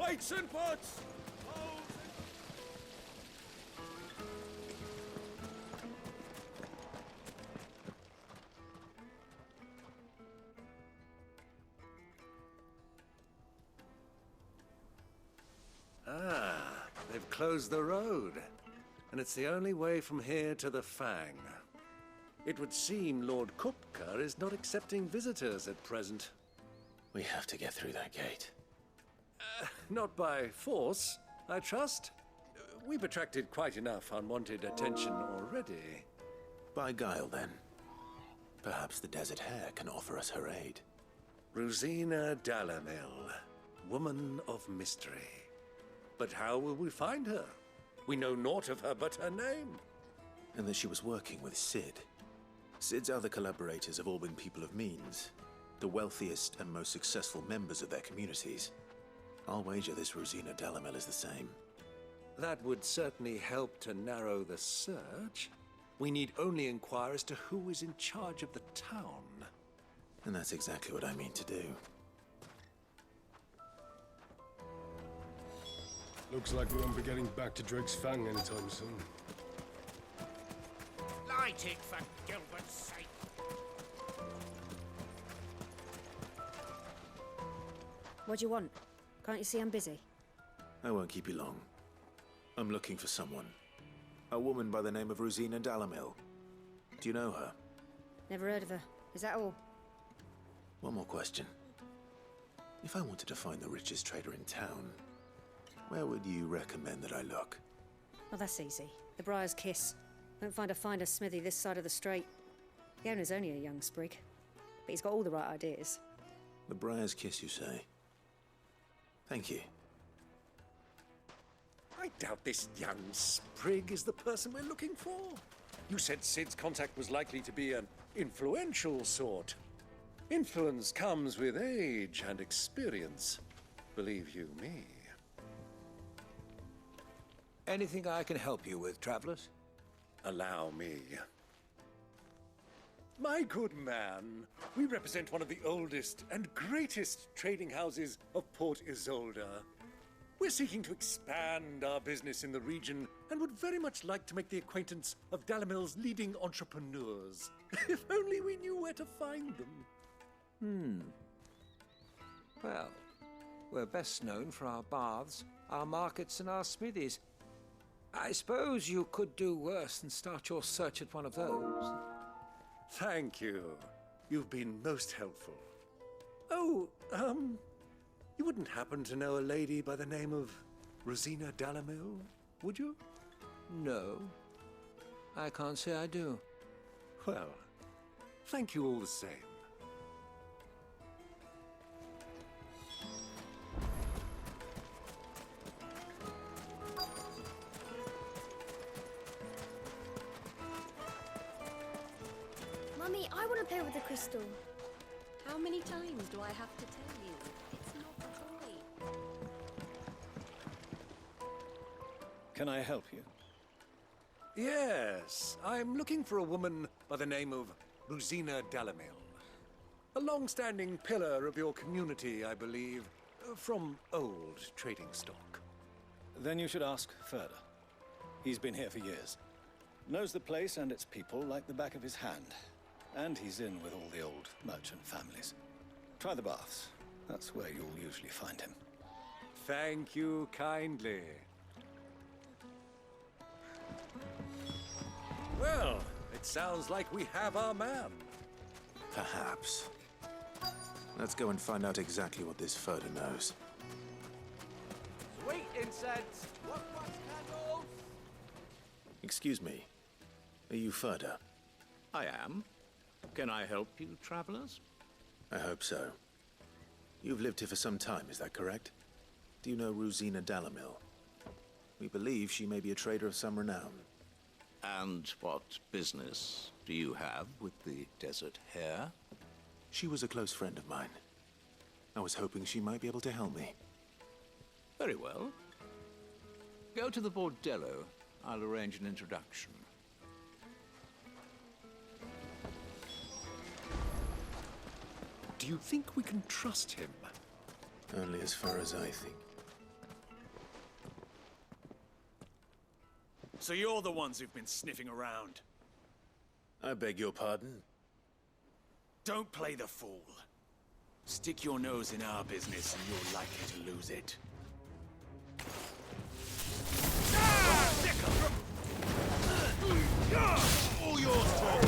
Lights and butts! Ah, they've closed the road. And it's the only way from here to the Fang. It would seem Lord Kupka is not accepting visitors at present. We have to get through that gate. Not by force, I trust. We've attracted quite enough unwanted attention already. By guile, then. Perhaps the Desert Hare can offer us her aid. Rosina Dalamil, woman of mystery. But how will we find her? We know naught of her but her name. And that she was working with Sid. Sid's other collaborators have all been people of means, the wealthiest and most successful members of their communities. I'll wager this Rosina Dalamil is the same. That would certainly help to narrow the search. We need only inquire as to who is in charge of the town. And that's exactly what I mean to do. Looks like we won't be getting back to Drake's Fang anytime soon. Light it, for Gilbert's sake! What do you want? Can't you see I'm busy? I won't keep you long. I'm looking for someone. A woman by the name of Rosina Dalamil. Do you know her? Never heard of her. Is that all? One more question. If I wanted to find the richest trader in town, where would you recommend that I look? Oh, that's easy. The Briar's Kiss. Won't find a finer smithy this side of the strait. The owner's only a young sprig, but he's got all the right ideas. The Briar's Kiss, you say? Thank you. I doubt this young sprig is the person we're looking for. You said Sid's contact was likely to be an influential sort. Influence comes with age and experience, believe you me. Anything I can help you with, travelers? Allow me. My good man, we represent one of the oldest and greatest trading houses of Port Isolde. We're seeking to expand our business in the region and would very much like to make the acquaintance of Dalamil's leading entrepreneurs. If only we knew where to find them. Well, we're best known for our baths, our markets, and our smithies. I suppose you could do worse than start your search at one of those. Thank you. You've been most helpful. Oh, you wouldn't happen to know a lady by the name of Rosina Dalamil, would you? No, I can't say I do. Well, thank you all the same. Mummy, I want to play with the crystal. How many times do I have to tell you? It's not a toy. Can I help you? Yes, I'm looking for a woman by the name of Rosina Dalamil. A long-standing pillar of your community, I believe, from old trading stock. Then you should ask further. He's been here for years. Knows the place and its people like the back of his hand. And he's in with all the old merchant families. Try the baths. That's where you'll usually find him. Thank you kindly. Well, it sounds like we have our man. Perhaps. Let's go and find out exactly what this Furder knows. Sweet incense! What candles? Excuse me. Are you Furder? I am. Can I help you, travelers? I hope so. You've lived here for some time, is that correct? Do you know Rosina Dalamil? We believe she may be a trader of some renown. And what business do you have with the Desert Hare? She was a close friend of mine. I was hoping she might be able to help me. Very well. Go to the bordello. I'll arrange an introduction. Do you think we can trust him? Only as far as I think. So you're the ones who've been sniffing around. I beg your pardon? Don't play the fool. Stick your nose in our business and you're likely to lose it. All yours, Tom.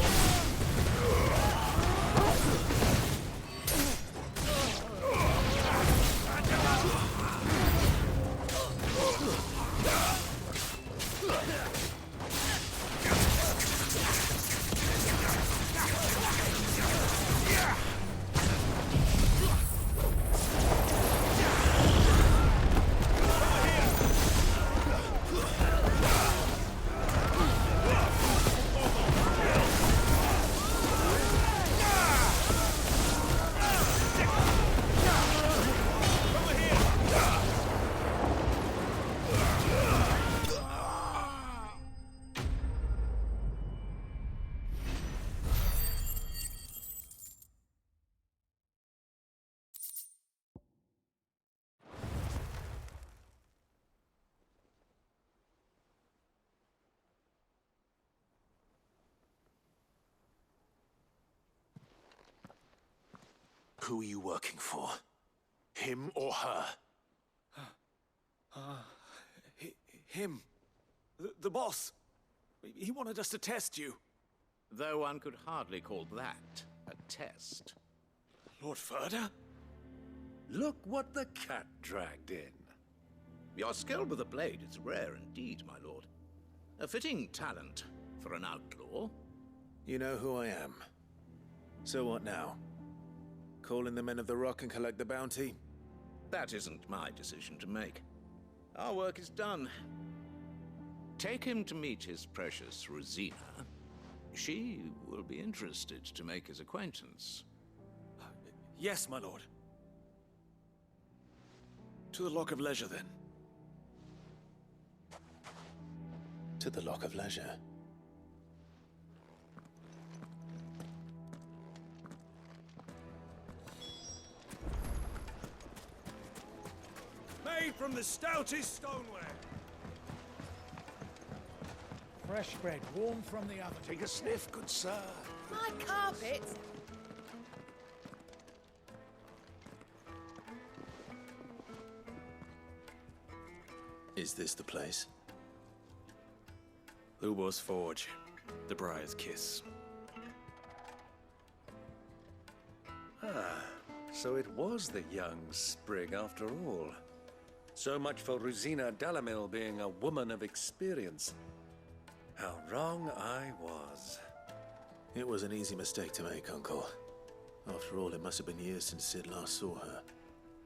Who are you working for? Him or her? Him. The boss. He wanted us to test you. Though one could hardly call that a test. Lord Furder? Look what the cat dragged in. Your skill with the blade is rare indeed, my lord. A fitting talent for an outlaw. You know who I am. So what now? Call in the Men of the Rock and collect the bounty? That isn't my decision to make. Our work is done. Take him to meet his precious Rosina. She will be interested to make his acquaintance. Yes, my lord. To the Lock of Leisure, then. To the Lock of Leisure. Made from the stoutest stoneware. Fresh bread, warm from the oven. Take a sniff, good sir. My carpet. Is this the place? Lubo's Forge. The Briar's Kiss. So it was the young sprig after all. So much for Rosina Dalamil being a woman of experience. How wrong I was. It was an easy mistake to make, Uncle. After all, it must have been years since Sid last saw her.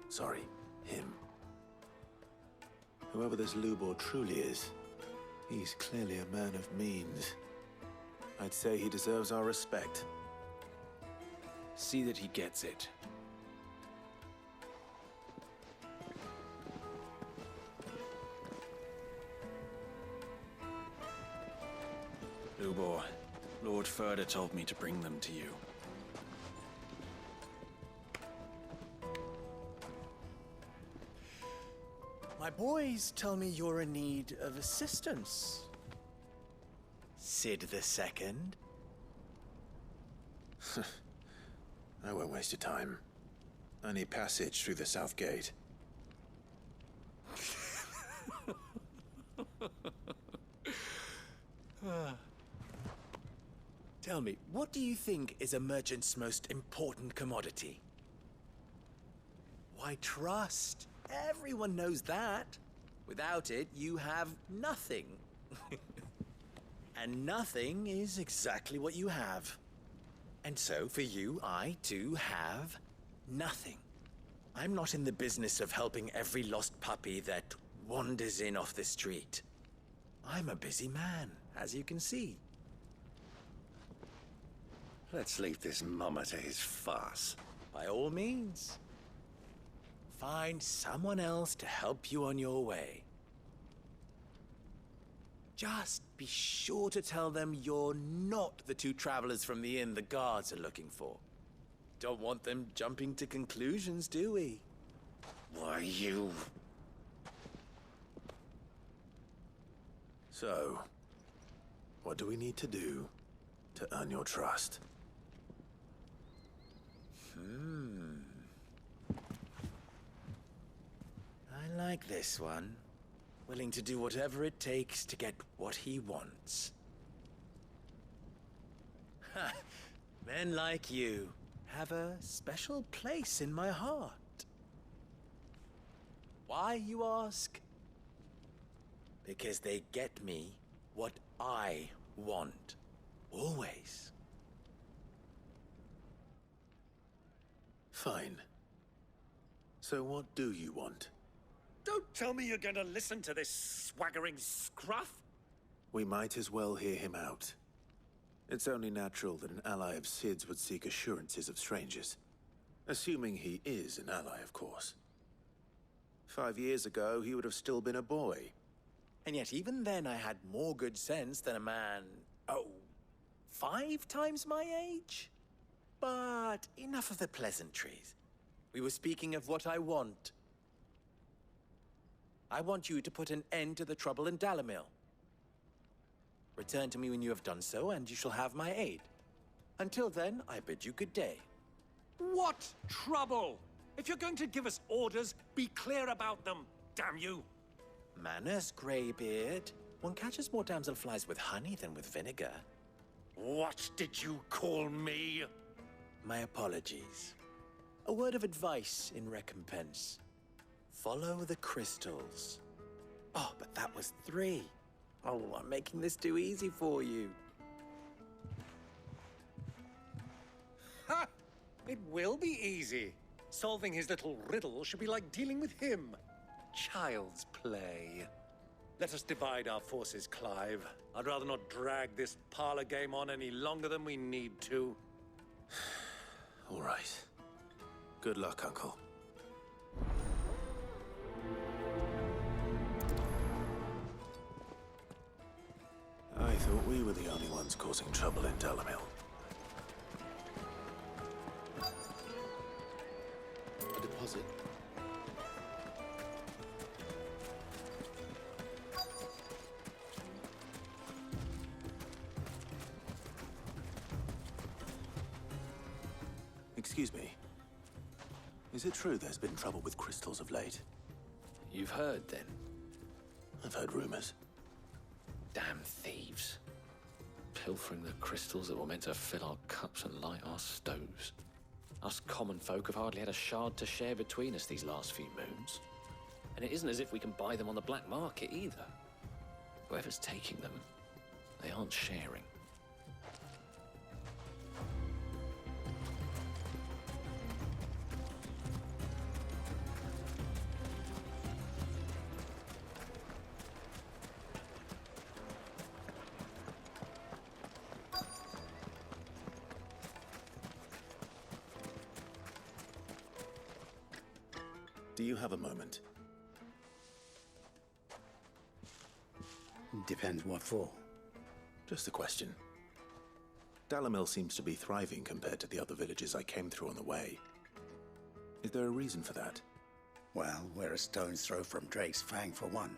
Sorry, him. Whoever this Lubor truly is, he's clearly a man of means. I'd say he deserves our respect. See that he gets it. Lubor, Lord Furder told me to bring them to you. My boys tell me you're in need of assistance. Sid the Second? I won't waste your time. I need passage through the south gate. Tell me, what do you think is a merchant's most important commodity? Why, trust. Everyone knows that. Without it, you have nothing. And nothing is exactly what you have. And so, for you, I, too, have nothing. I'm not in the business of helping every lost puppy that wanders in off the street. I'm a busy man, as you can see. Let's leave this mama to his farce. By all means. Find someone else to help you on your way. Just be sure to tell them you're not the two travelers from the inn the guards are looking for. Don't want them jumping to conclusions, do we? Why, you... So, What do we need to do to earn your trust? I like this one. Willing to do whatever it takes to get what he wants. Ha! Men like you have a special place in my heart. Why, you ask? Because they get me what I want. Always. Fine. So what do you want? Don't tell me you're going to listen to this swaggering scruff! We might as well hear him out. It's only natural that an ally of Sid's would seek assurances of strangers. Assuming he is an ally, of course. 5 years ago, he would have still been a boy. And yet even then I had more good sense than a man, 5 times my age? But enough of the pleasantries. We were speaking of what I want. I want you to put an end to the trouble in Dalamil. Return to me when you have done so, and you shall have my aid. Until then, I bid you good day. What trouble? If you're going to give us orders, be clear about them, damn you! Manners, Greybeard. One catches more damselflies with honey than with vinegar. What did you call me? My apologies. A word of advice in recompense. Follow the crystals. Oh, but that was 3. Oh, I'm making this too easy for you. Ha! It will be easy. Solving his little riddle should be like dealing with him. Child's play. Let us divide our forces, Clive. I'd rather not drag this parlor game on any longer than we need to. All right. Good luck, Uncle. I thought we were the only ones causing trouble in Dalamil. A deposit. Excuse me. Is it true there's been trouble with crystals of late? You've heard, then? I've heard rumors. Damn thieves. Pilfering the crystals that were meant to fill our cups and light our stoves. Us common folk have hardly had a shard to share between us these last few moons. And it isn't as if we can buy them on the black market either. Whoever's taking them, they aren't sharing. Do you have a moment? Depends what for. Just a question. Dalamil seems to be thriving compared to the other villages I came through on the way. Is there a reason for that? Well, we're a stone's throw from Drake's Fang, for one.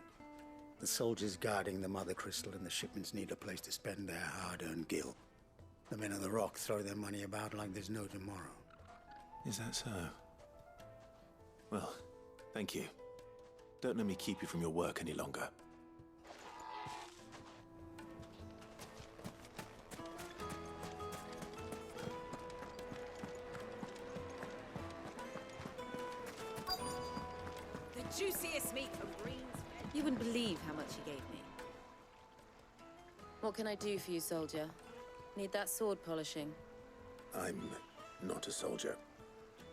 The soldiers guarding the Mother Crystal and the shipments need a place to spend their hard-earned gil. The men of the Rock throw their money about like there's no tomorrow. Is that so? Well, thank you. Don't let me keep you from your work any longer. The juiciest meat from Green's. You wouldn't believe how much he gave me. What can I do for you, soldier? Need that sword polishing? I'm not a soldier.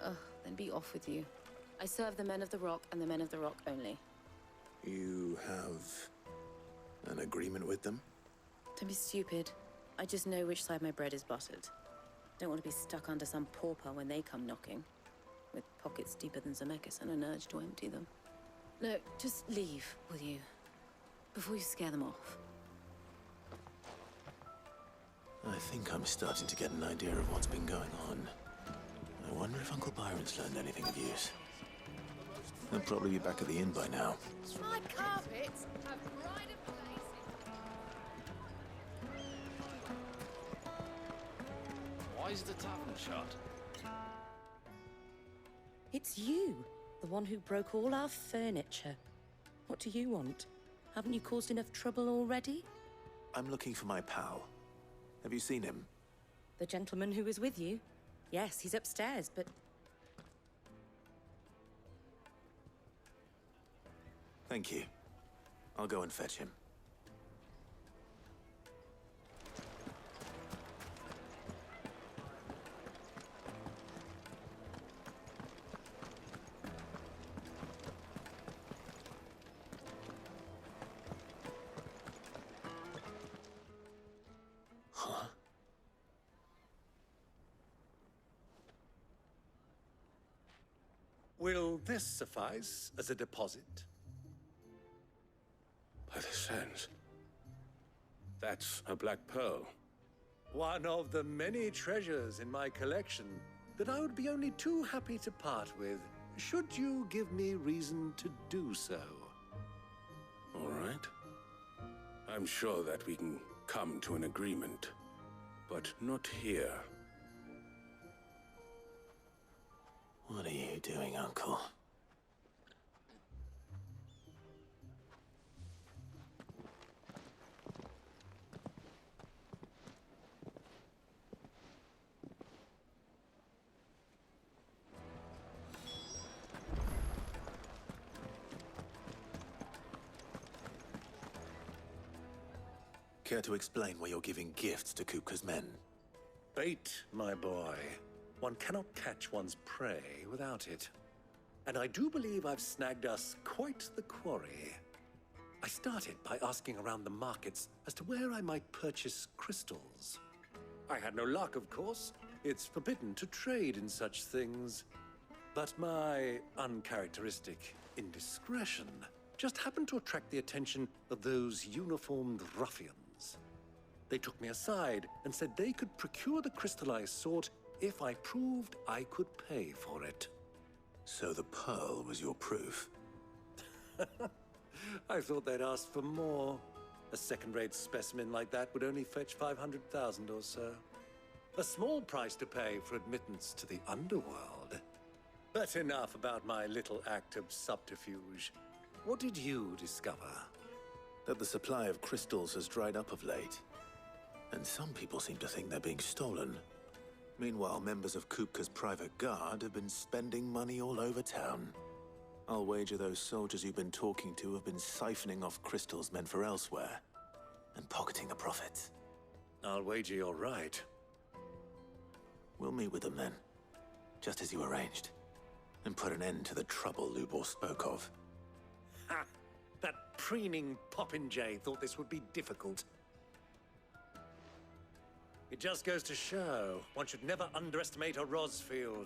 Ugh, then be off with you. I serve the men of the Rock and the men of the Rock only. You have an agreement with them? Don't be stupid. I just know which side my bread is buttered. Don't want to be stuck under some pauper when they come knocking. With pockets deeper than Zemeckis and an urge to empty them. No, just leave, will you? Before you scare them off. I think I'm starting to get an idea of what's been going on. I wonder if Uncle Byron's learned anything of use. He'll probably be back at the inn by now. My carpets have pride of place. Why is the tavern shut? It's you, the one who broke all our furniture. What do you want? Haven't you caused enough trouble already? I'm looking for my pal. Have you seen him? The gentleman who was with you? Yes, he's upstairs, but... Thank you. I'll go and fetch him. Huh? Will this suffice as a deposit? By the sands. That's a black pearl. One of the many treasures in my collection that I would be only too happy to part with, should you give me reason to do so. All right. I'm sure that we can come to an agreement, but not here. What are you doing, Uncle? Care to explain why you're giving gifts to Kupka's men? Bait, my boy. One cannot catch one's prey without it. And I do believe I've snagged us quite the quarry. I started by asking around the markets as to where I might purchase crystals. I had no luck, of course. It's forbidden to trade in such things. But my uncharacteristic indiscretion just happened to attract the attention of those uniformed ruffians. They took me aside and said they could procure the crystal I sought if I proved I could pay for it. So the pearl was your proof? I thought they'd ask for more. A second-rate specimen like that would only fetch 500,000 or so. A small price to pay for admittance to the underworld. But enough about my little act of subterfuge. What did you discover? That the supply of crystals has dried up of late. And some people seem to think they're being stolen. Meanwhile, members of Kupka's private guard have been spending money all over town. I'll wager those soldiers you've been talking to have been siphoning off crystals meant for elsewhere, and pocketing the profits. I'll wager you're right. We'll meet with them then, just as you arranged, and put an end to the trouble Lubor spoke of. Ha! That preening popinjay thought this would be difficult. It just goes to show one should never underestimate a Rosfield.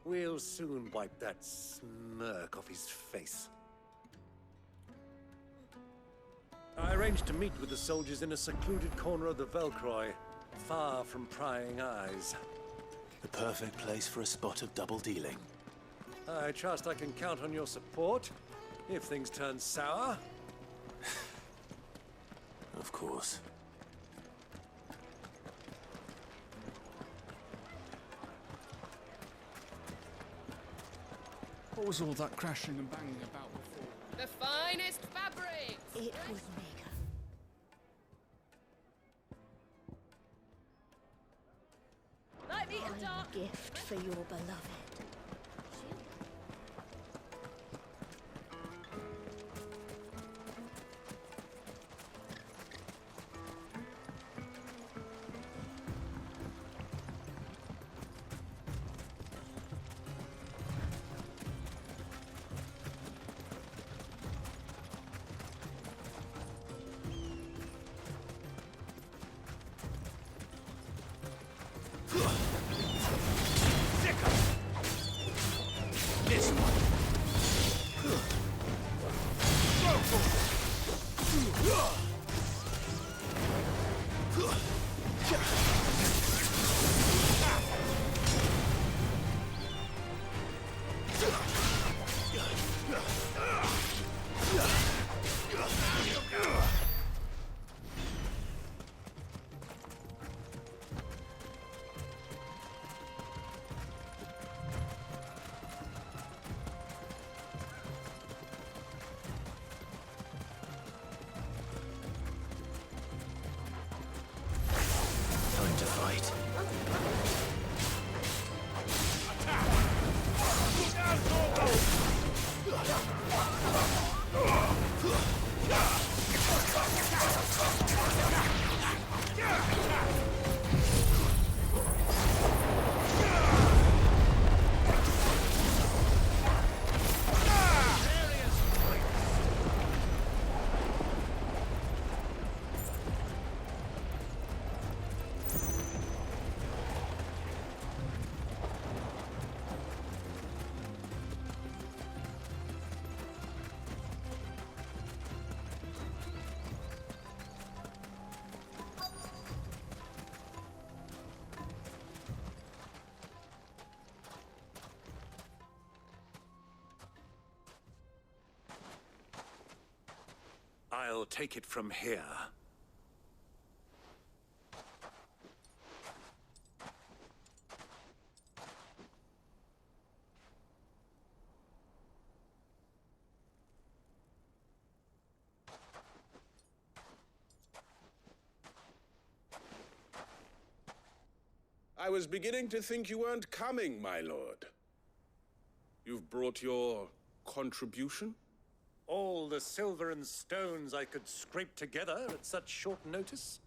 We'll soon wipe that smirk off his face. I arranged to meet with the soldiers in a secluded corner of the Velcroy, far from prying eyes. The perfect place for a spot of double dealing. I trust I can count on your support if things turn sour. Of course. What was all that crashing and banging about before? The finest fabrics! It was mega. Light me in dark. Gift for your beloved. I'll take it from here. I was beginning to think you weren't coming, my lord. You've brought your contribution? All the silver and stones I could scrape together at such short notice?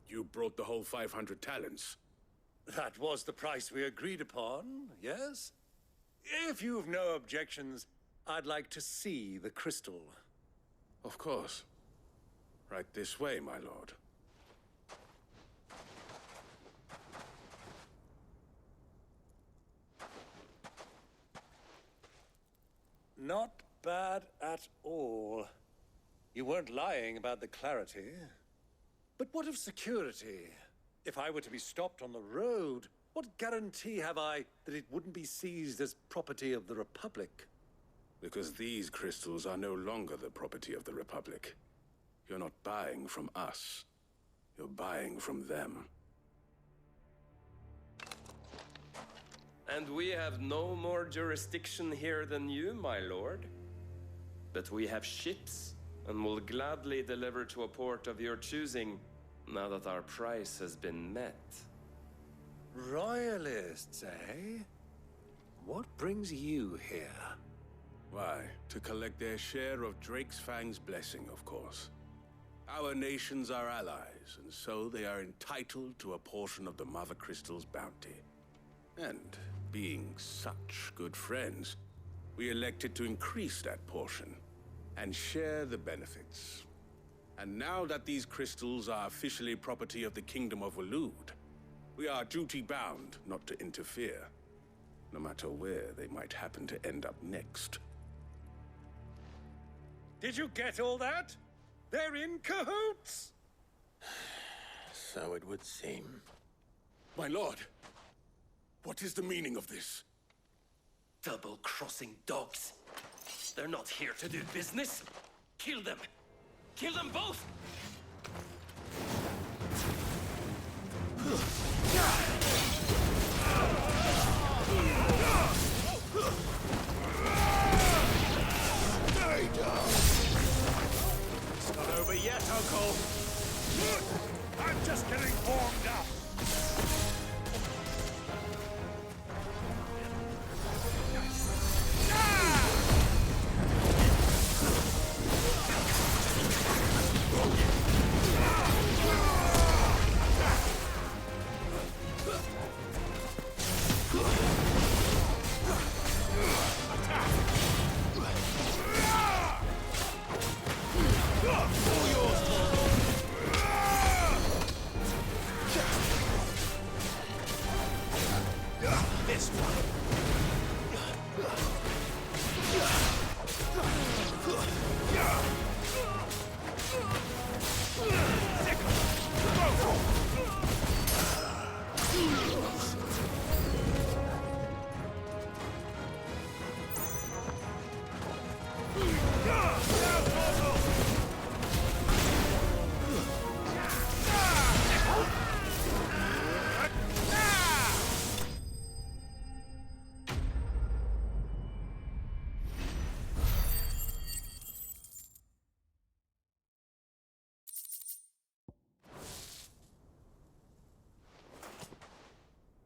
You brought the whole 500 talents. That was the price we agreed upon, yes? If you've no objections, I'd like to see the crystal. Of course. Right this way, my lord. Not bad at all. You weren't lying about the clarity. But what of security? If I were to be stopped on the road, what guarantee have I that it wouldn't be seized as property of the Republic? Because these crystals are no longer the property of the Republic. You're not buying from us. You're buying from them. And we have no more jurisdiction here than you, my lord. But we have ships, and will gladly deliver to a port of your choosing, now that our price has been met. Royalists, eh? What brings you here? Why, to collect their share of Drake's Fang's blessing, of course. Our nations are allies, and so they are entitled to a portion of the Mother Crystal's bounty. And being such good friends, we elected to increase that portion and share the benefits. And now that these crystals are officially property of the Kingdom of Waloed, we are duty-bound not to interfere, no matter where they might happen to end up next. Did you get all that? They're in cahoots! So it would seem. My lord, what is the meaning of this? Double-crossing dogs. They're not here to do business. Kill them! Kill them both! Stay down! It's not over yet, Uncle! I'm just getting warmed up!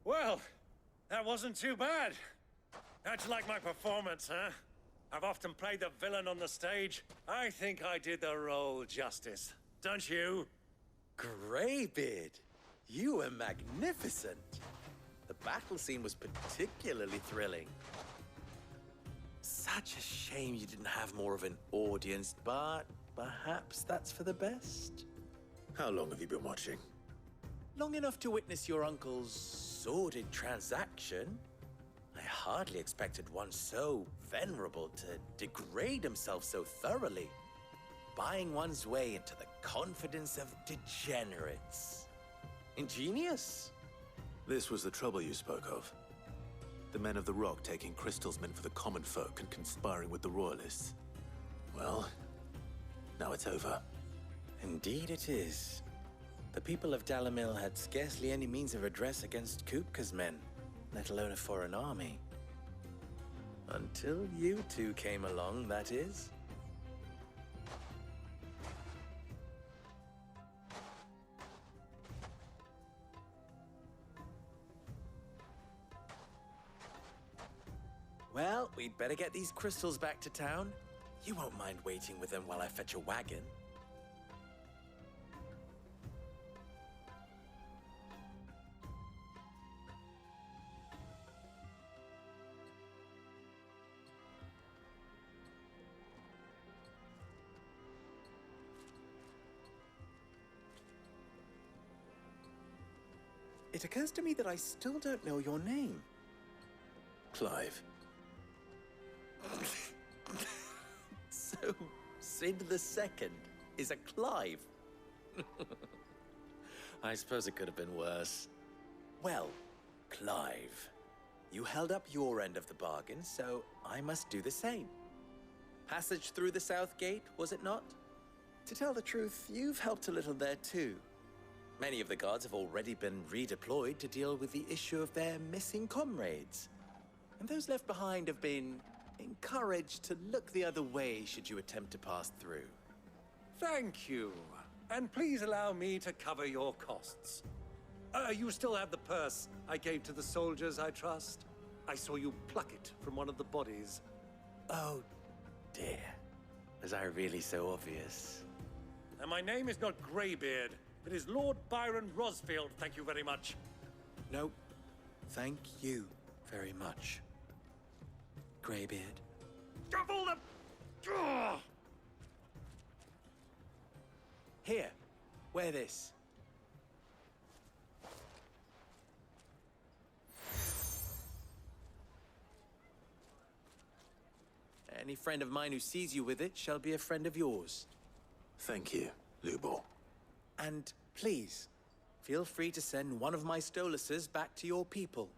Well, that wasn't too bad. How'd you like my performance, huh? I've often played the villain on the stage. I think I did the role justice. Don't you? Greybeard, you were magnificent. The battle scene was particularly thrilling. Such a shame you didn't have more of an audience, but perhaps that's for the best. How long have you been watching? Long enough to witness your uncle's sordid transaction. I hardly expected one so venerable to degrade himself so thoroughly, buying one's way into the confidence of degenerates. Ingenious. This was the trouble you spoke of. The men of the Rock taking crystals meant for the common folk and conspiring with the Royalists. Well, now it's over. Indeed it is. The people of Dalamil had scarcely any means of redress against Kupka's men, let alone a foreign army. Until you two came along, that is. Well, we'd better get these crystals back to town. You won't mind waiting with them while I fetch a wagon. It occurs to me that I still don't know your name. Clive. So, Sid the Second is a Clive. I suppose it could have been worse. Well, Clive, you held up your end of the bargain, so I must do the same. Passage through the South Gate, was it not? To tell the truth, you've helped a little there too. Many of the guards have already been redeployed to deal with the issue of their missing comrades. And those left behind have been encouraged to look the other way should you attempt to pass through. Thank you. And please allow me to cover your costs. You still have the purse I gave to the soldiers, I trust? I saw you pluck it from one of the bodies. Oh, dear. Was I really so obvious? And my name is not Greybeard. It is Lord Byron Rosfield, thank you very much. No, thank you very much, Greybeard. Of all the... Ugh! Here, wear this. Any friend of mine who sees you with it shall be a friend of yours. Thank you, Lubor. And please, feel free to send one of my Stoluses back to your people.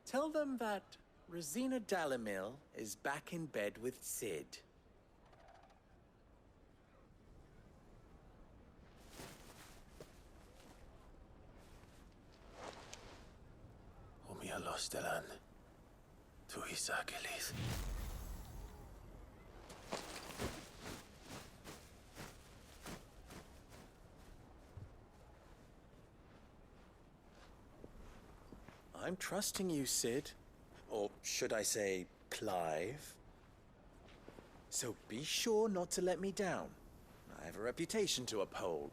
Tell them that Rosina Dalamil is back in bed with Sid. Omia Lostelan. Tu Isakelis. I'm trusting you, Sid. Or should I say, Clive? So be sure not to let me down. I have a reputation to uphold.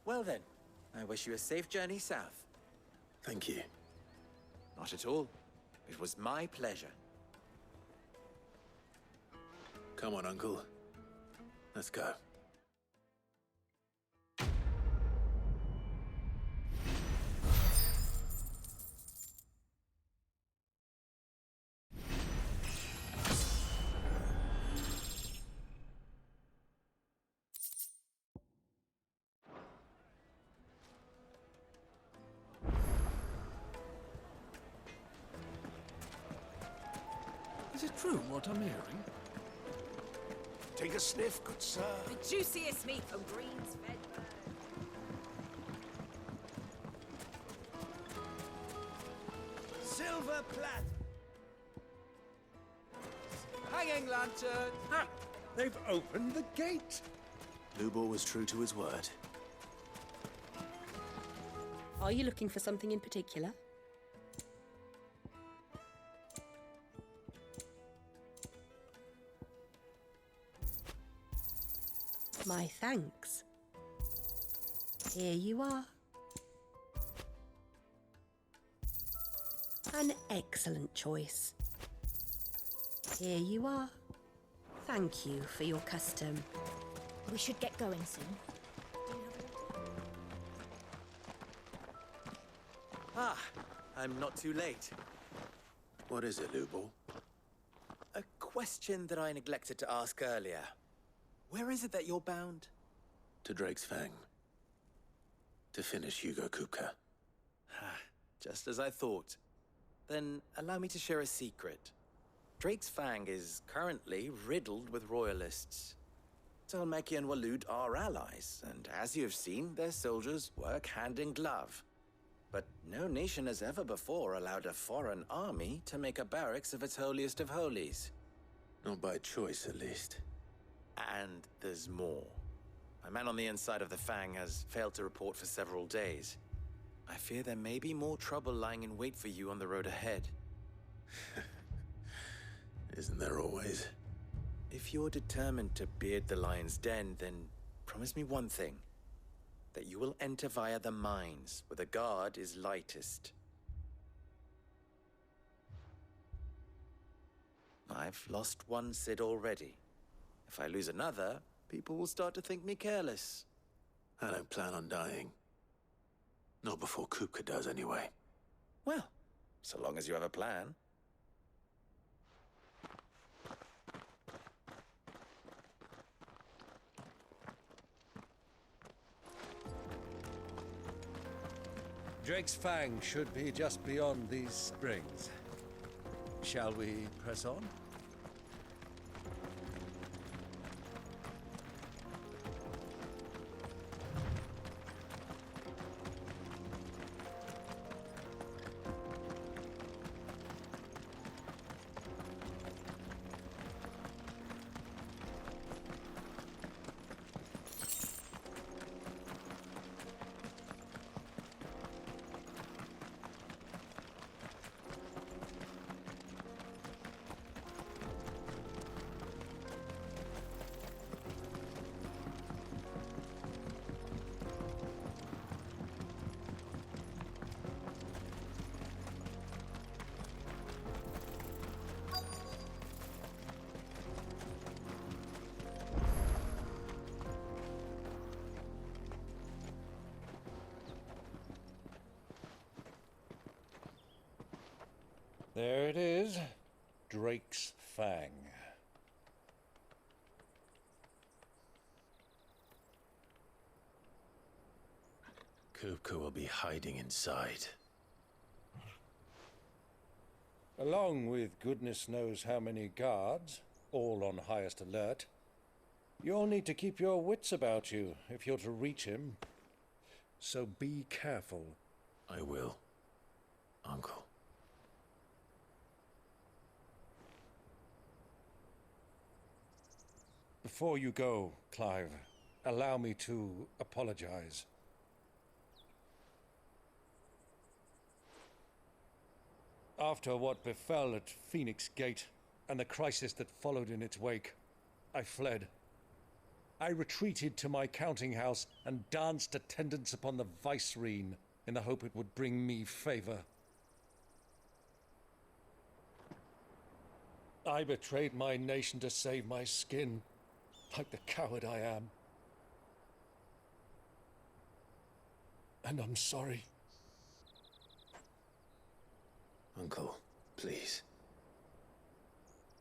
Well then, I wish you a safe journey south. Thank you. Not at all. It was my pleasure. Come on, Uncle. Let's go. Is it true what I'm hearing? Take a sniff, good sir. The juiciest meat from Green's fed bird. Silver plat! Hanging lantern! Ha! They've opened the gate! Lubor was true to his word. Are you looking for something in particular? My thanks. Here you are. An excellent choice. Here you are. Thank you for your custom. We should get going soon. Ah, I'm not too late. What is it, Lubor? A question that I neglected to ask earlier. Where is it that you're bound? To Drake's Fang. To finish Hugo Kupka. just as I thought. Then allow me to share a secret. Drake's Fang is currently riddled with royalists. Talmeki and Waloed are allies, and as you have seen, their soldiers work hand in glove. But no nation has ever before allowed a foreign army to make a barracks of its holiest of holies. Not by choice, at least. And there's more. A man on the inside of the Fang has failed to report for several days. I fear there may be more trouble lying in wait for you on the road ahead. Isn't there always? If you're determined to beard the lion's den, then promise me one thing. That you will enter via the mines, where the guard is lightest. I've lost one Cid already. If I lose another, people will start to think me careless. I don't plan on dying. Not before Kupka does, anyway. Well, so long as you have a plan. Drake's Fang should be just beyond these springs. Shall we press on? There it is, Drake's Fang. Kupka will be hiding inside. Along with goodness knows how many guards, all on highest alert. You'll need to keep your wits about you if you're to reach him. So be careful. I will, Uncle. Before you go, Clive, allow me to apologize. After what befell at Phoenix Gate and the crisis that followed in its wake, I fled. I retreated to my counting house and danced attendance upon the vicereine in the hope it would bring me favor. I betrayed my nation to save my skin, like the coward I am. And I'm sorry. Uncle, please.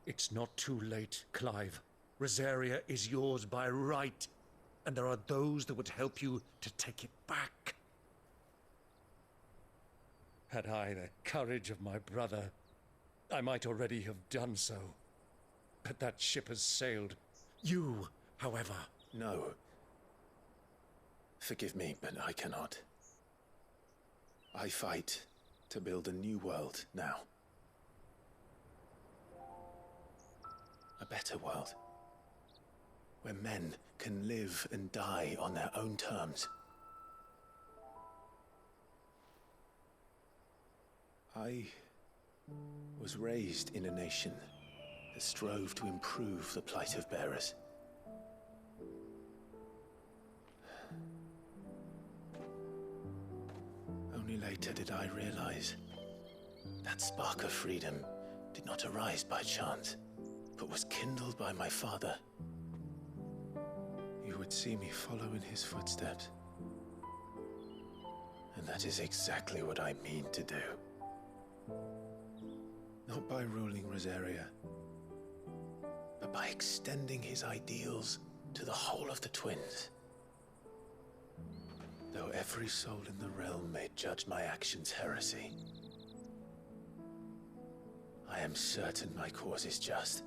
It's not too late, Clive. Rosaria is yours by right, and there are those that would help you to take it back. Had I the courage of my brother, I might already have done so. But that ship has sailed. You, however... No. Forgive me, but I cannot. I fight to build a new world now. A better world. Where men can live and die on their own terms. I was raised in a nation that strove to improve the plight of bearers. Only later did I realize that spark of freedom did not arise by chance, but was kindled by my father. You would see me follow in his footsteps. And that is exactly what I mean to do. Not by ruling Rosaria, but by extending his ideals to the whole of the twins. Though every soul in the realm may judge my actions heresy, I am certain my cause is just.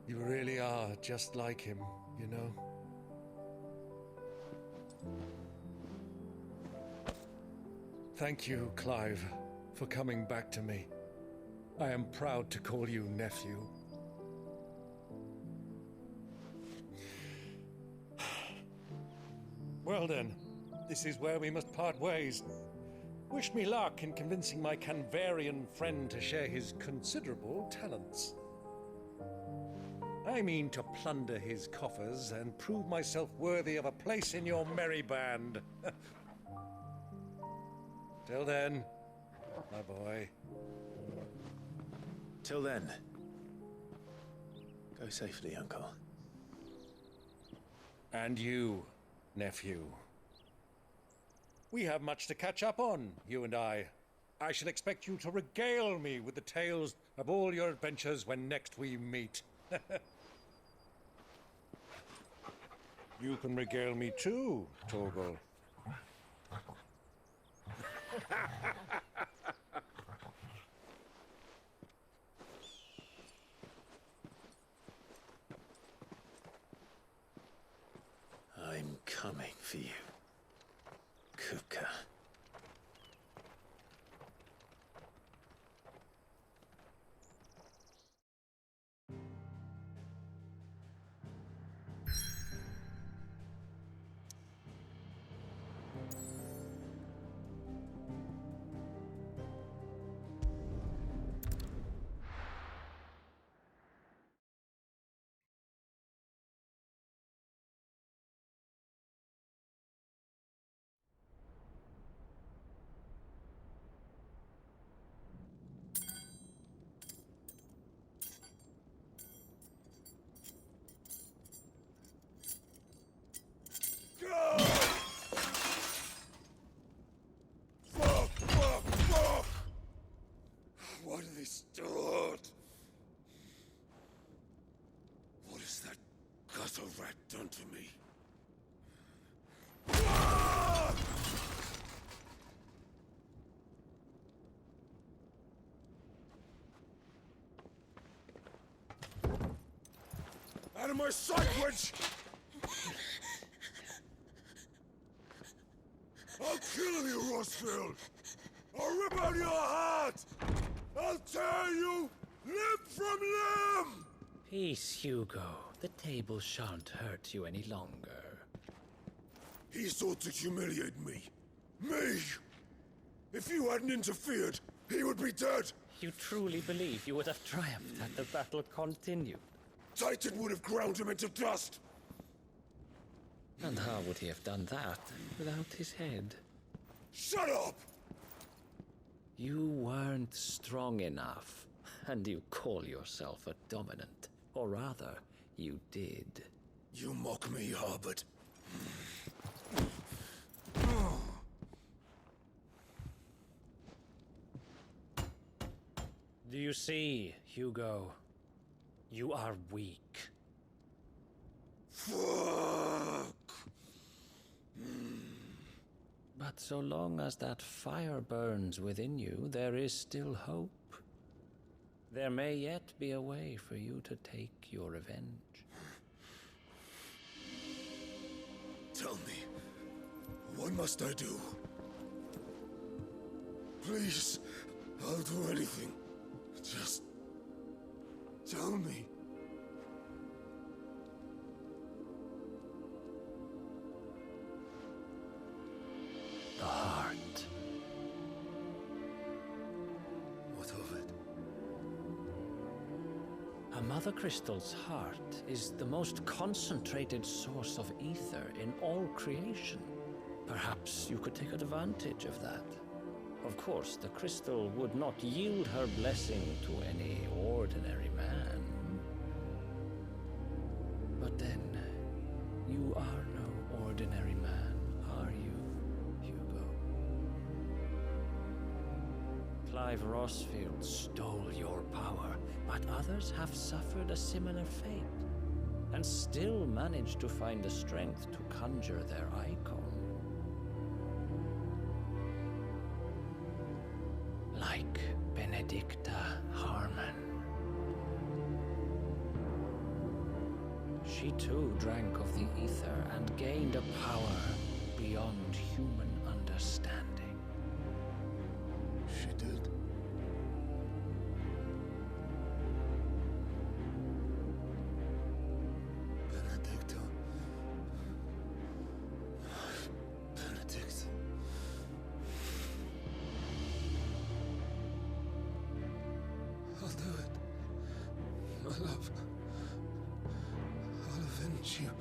You really are just like him, you know? Thank you, Clive, for coming back to me. I am proud to call you nephew. Well then, this is where we must part ways. Wish me luck in convincing my Canvarian friend to share his considerable talents. I mean to plunder his coffers and prove myself worthy of a place in your merry band. Till then, my boy. Till then, go safely, Uncle. And you, nephew. We have much to catch up on, you and I. I shall expect you to regale me with the tales of all your adventures when next we meet. You can regale me too, Torgal. I'm coming for you, Kuka. Fuck! Why do they start? What has that gutter rat done to me? Out of my sight, witch! I'll kill you, Rosfield! I'll rip out your heart! I'll tear you limb from limb! Peace, Hugo. The table shan't hurt you any longer. He sought to humiliate me. Me! If you hadn't interfered, he would be dead! You truly believe you would have triumphed had the battle continued? Titan would have ground him into dust! And how would he have done that without his head? Shut up! You weren't strong enough, and you call yourself a dominant. Or rather, you did. You mock me, Harbert. Do you see, Hugo? You are weak. Fuck! But so long as that fire burns within you, there is still hope. There may yet be a way for you to take your revenge. Tell me, what must I do? Please, I'll do anything. Just tell me. The heart. What of it? A mother crystal's heart is the most concentrated source of ether in all creation. Perhaps you could take advantage of that. Of course, the crystal would not yield her blessing to any ordinary man. But then, you are no ordinary man, are you, Hugo? Clive Rosfield stole your power, but others have suffered a similar fate. and still managed to find the strength to conjure their icon. Like Benedicta Harmon. She too drank of the ether and gained a power beyond human understanding. She did. Benedicta. Benedict. I'll do it. My love. I'll avenge you.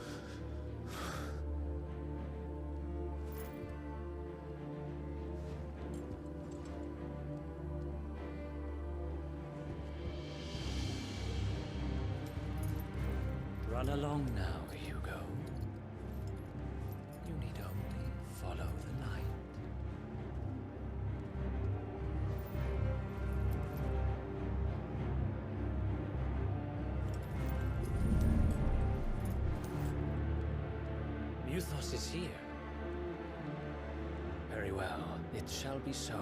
Run along now, Hugo. You need only follow the light. Muthos is here. Very well, it shall be so.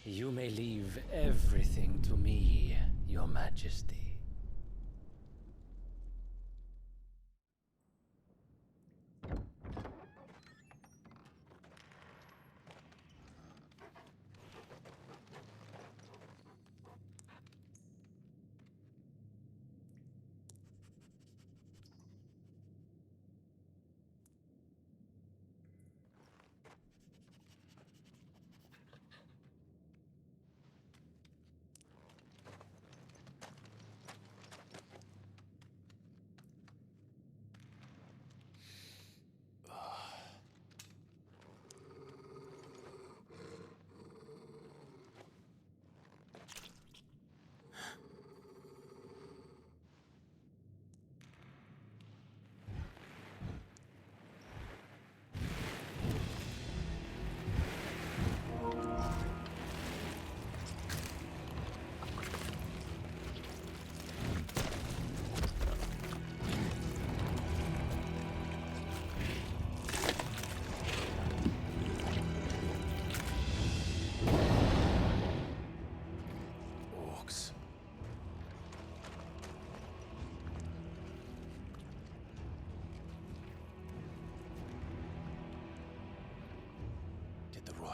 You may leave everything to me, Your Majesty.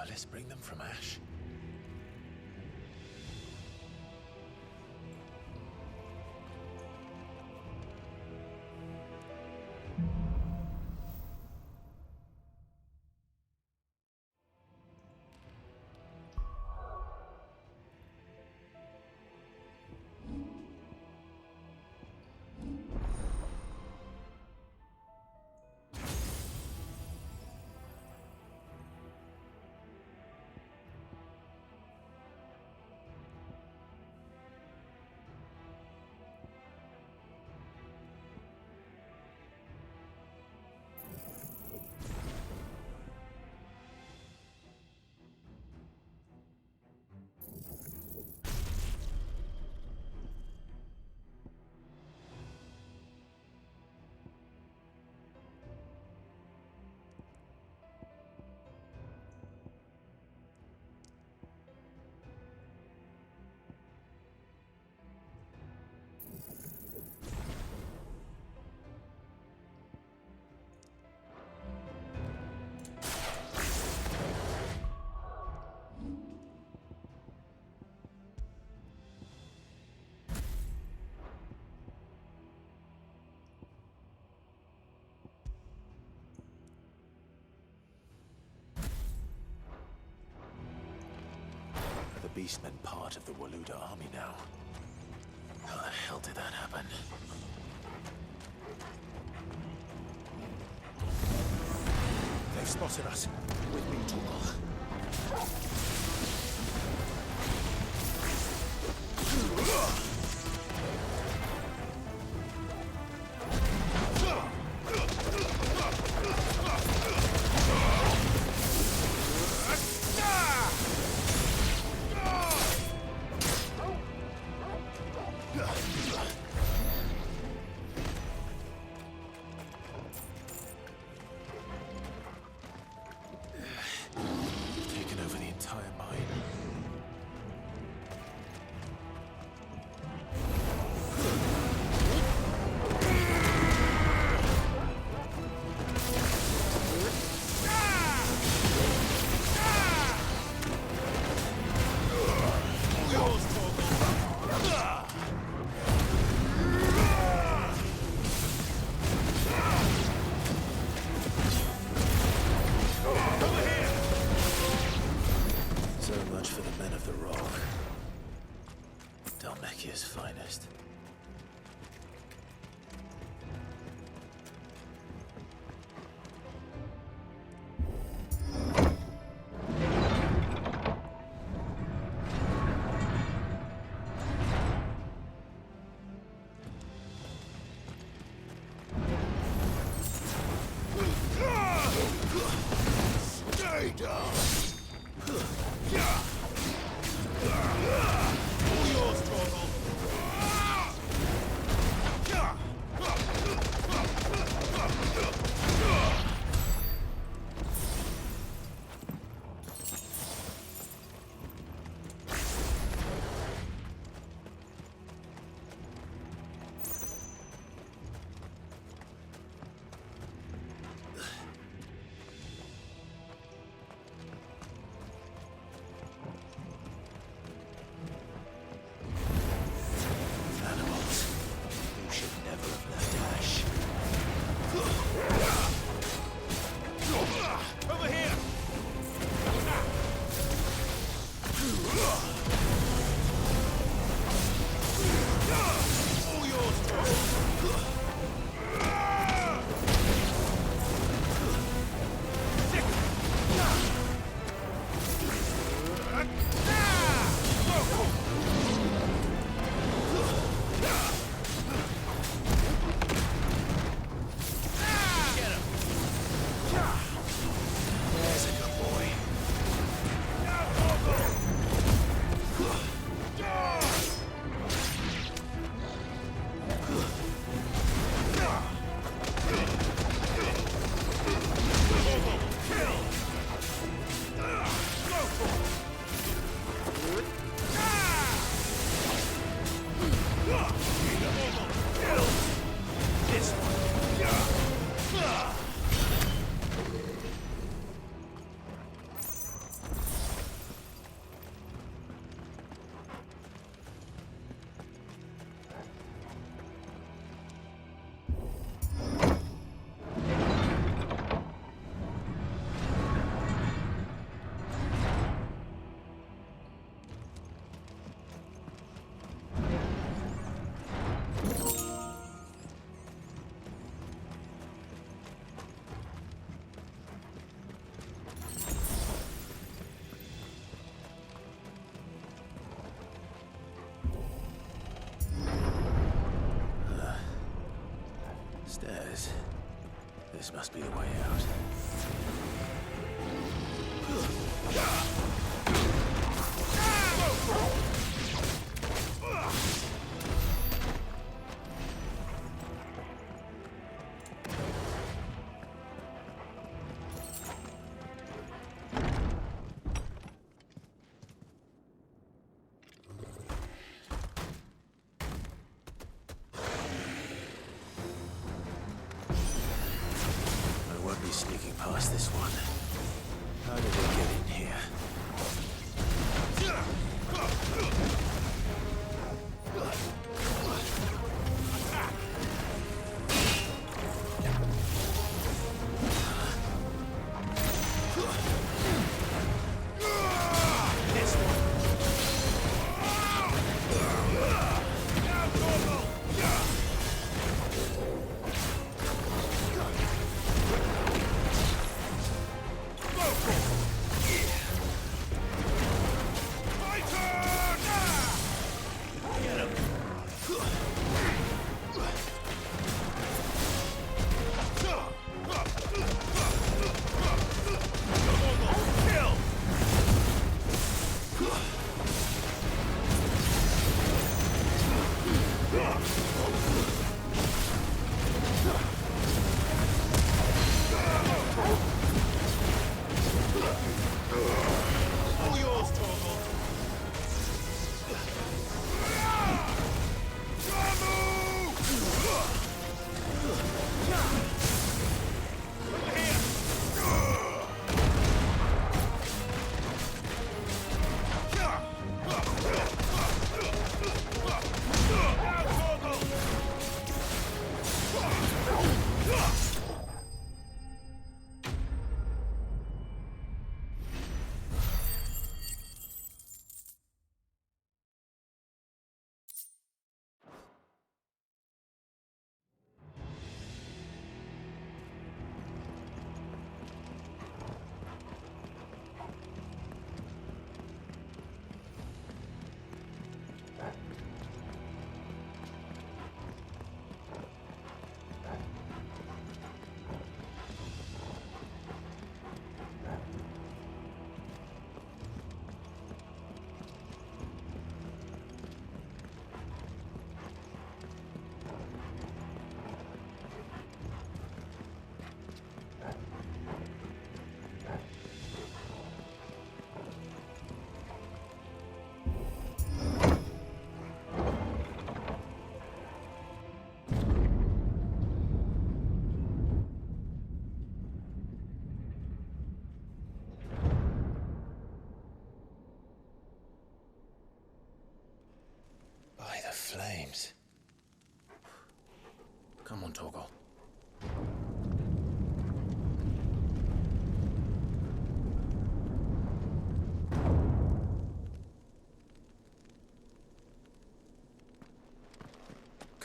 Let's bring them from Ash. Beastmen part of the Waluda army now. How the hell did that happen? They've spotted us. With me, Torgal. of the rock. Dalmekia's finest. Stairs. This must be the way out. Sneaking past this one. How did they get in here?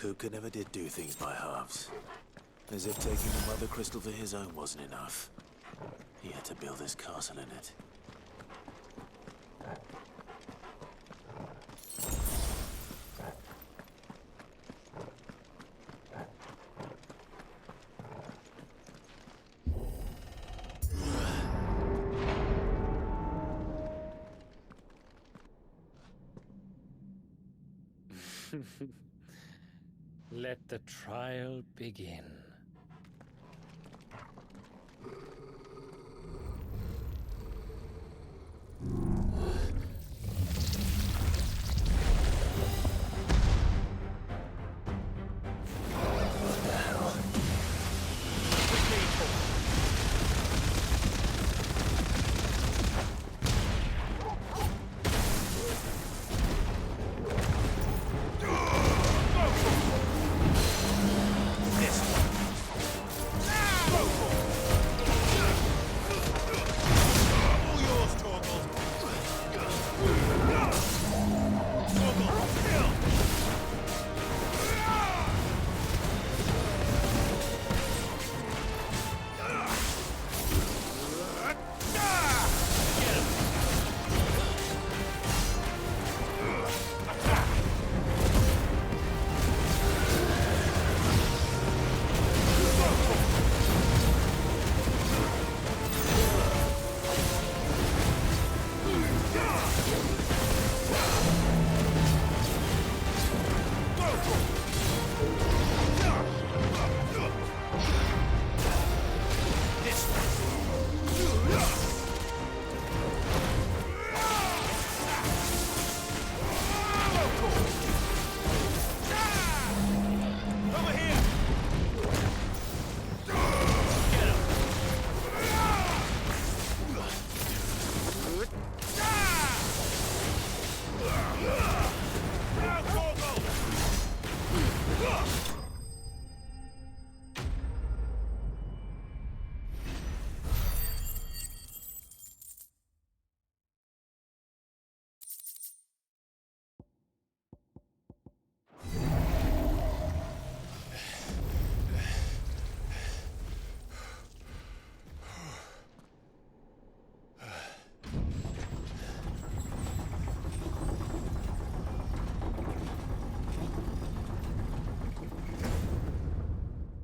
Kuka never did do things by halves. As if taking the Mother Crystal for his own wasn't enough. He had to build his castle in it. Let the trial begin.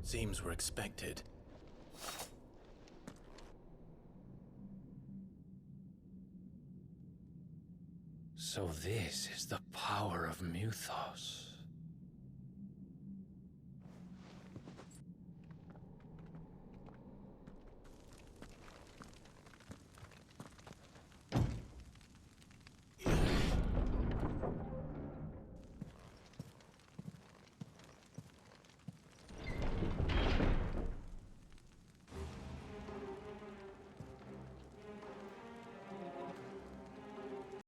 Seems we're expected. So this is the power of Muthos.